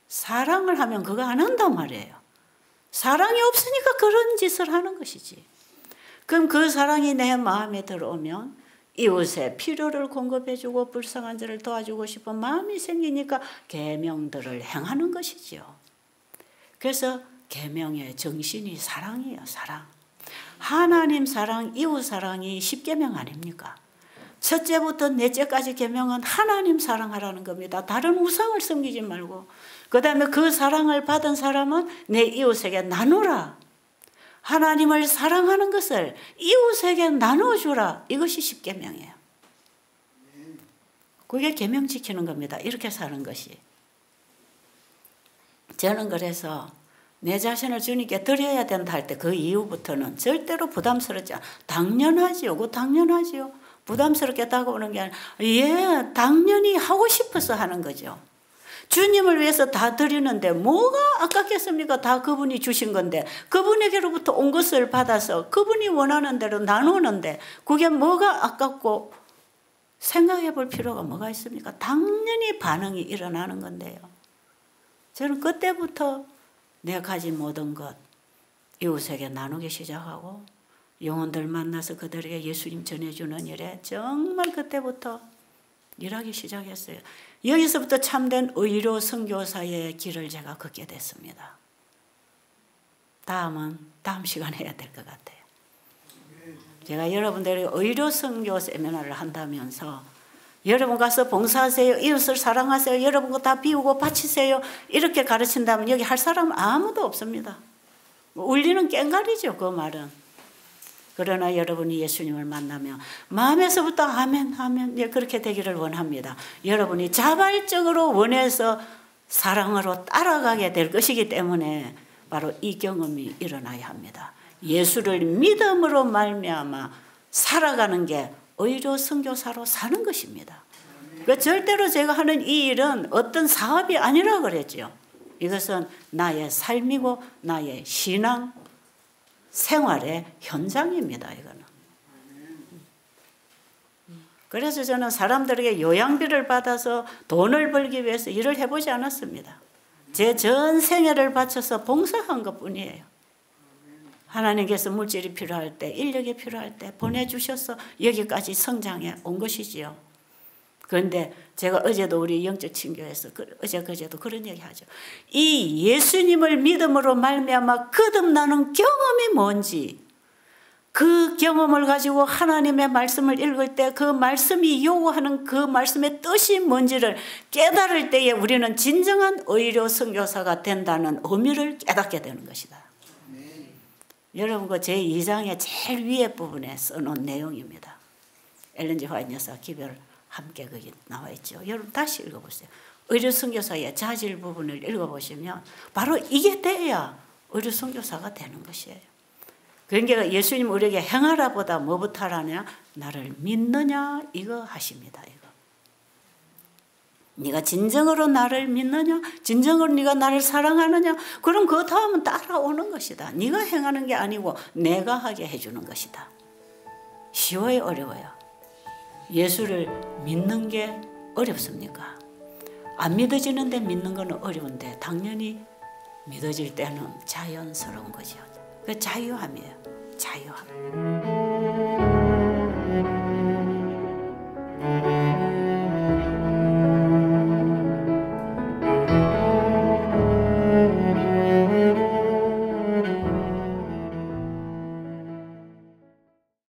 사랑을 하면 그거 안 한단 말이에요. 사랑이 없으니까 그런 짓을 하는 것이지. 그럼 그 사랑이 내 마음에 들어오면 이웃의 필요를 공급해주고 불쌍한 자를 도와주고 싶은 마음이 생기니까 계명들을 행하는 것이지요. 그래서 계명의 정신이 사랑이에요. 사랑. 하나님 사랑, 이웃 사랑이 10계명 아닙니까? 첫째부터 넷째까지 계명은 하나님 사랑하라는 겁니다. 다른 우상을 섬기지 말고 그 다음에 그 사랑을 받은 사람은 내 이웃에게 나누라. 하나님을 사랑하는 것을 이웃에게 나눠주라. 이것이 10계명이에요. 그게 계명 지키는 겁니다. 이렇게 사는 것이. 저는 그래서 내 자신을 주님께 드려야 된다 할 때 그 이후부터는 절대로 부담스럽지 않아. 당연하지요. 그거 당연하지요. 부담스럽게 다가오는 게 아니라 예, 당연히 하고 싶어서 하는 거죠. 주님을 위해서 다 드리는데 뭐가 아깝겠습니까? 다 그분이 주신 건데 그분에게로부터 온 것을 받아서 그분이 원하는 대로 나누는데 그게 뭐가 아깝고 생각해 볼 필요가 뭐가 있습니까? 당연히 반응이 일어나는 건데요. 저는 그때부터 내가 가진 모든 것 이웃에게 나누기 시작하고 영혼들 만나서 그들에게 예수님 전해주는 일에 정말 그때부터 일하기 시작했어요. 여기서부터 참된 의로 선교사의 길을 제가 걷게 됐습니다. 다음은 다음 시간에 해야 될 것 같아요. 제가 여러분들이 의로 선교 세미나를 한다면서 여러분 가서 봉사하세요. 이웃을 사랑하세요. 여러분 거 다 비우고 바치세요. 이렇게 가르친다면 여기 할 사람 아무도 없습니다. 울리는 꽹가리죠. 그 말은. 그러나 여러분이 예수님을 만나면 마음에서부터 아멘 아멘 예, 그렇게 되기를 원합니다. 여러분이 자발적으로 원해서 사랑으로 따라가게 될 것이기 때문에 바로 이 경험이 일어나야 합니다. 예수를 믿음으로 말미암아 살아가는 게 의로 선교사로 사는 것입니다. 그러니까 절대로 제가 하는 이 일은 어떤 사업이 아니라 그랬죠. 이것은 나의 삶이고 나의 신앙 생활의 현장입니다. 이거는. 그래서 저는 사람들에게 요양비를 받아서 돈을 벌기 위해서 일을 해보지 않았습니다. 제 전 생애를 바쳐서 봉사한 것뿐이에요. 하나님께서 물질이 필요할 때, 인력이 필요할 때 보내주셔서 여기까지 성장해 온 것이지요. 그런데 제가 어제도 우리 영적 친교에서 그제도 그런 얘기 하죠. 이 예수님을 믿음으로 말미암아 거듭나는 경험이 뭔지, 그 경험을 가지고 하나님의 말씀을 읽을 때 그 말씀이 요구하는 그 말씀의 뜻이 뭔지를 깨달을 때에 우리는 진정한 의로 선교사가 된다는 의미를 깨닫게 되는 것이다. 여러분 그 제2장의 제일 위에 부분에 써놓은 내용입니다. 엘렌 G. 화이트 여사 기별 함께 거기 나와 있죠. 여러분 다시 읽어보세요. 의료 선교사의 자질 부분을 읽어보시면 바로 이게 돼야 의료 선교사가 되는 것이에요. 그러니까 예수님 우리에게 행하라 보다 뭐부터 하라냐? 나를 믿느냐 이거 하십니다. 이거. 네가 진정으로 나를 믿느냐? 진정으로 네가 나를 사랑하느냐? 그럼 그 다음은 따라오는 것이다. 네가 행하는 게 아니고 내가 하게 해주는 것이다. 쉬워요? 어려워요? 예수를 믿는 게 어렵습니까? 안 믿어지는데 믿는 건 어려운데 당연히 믿어질 때는 자연스러운 거죠. 그 자유함이에요. 자유함.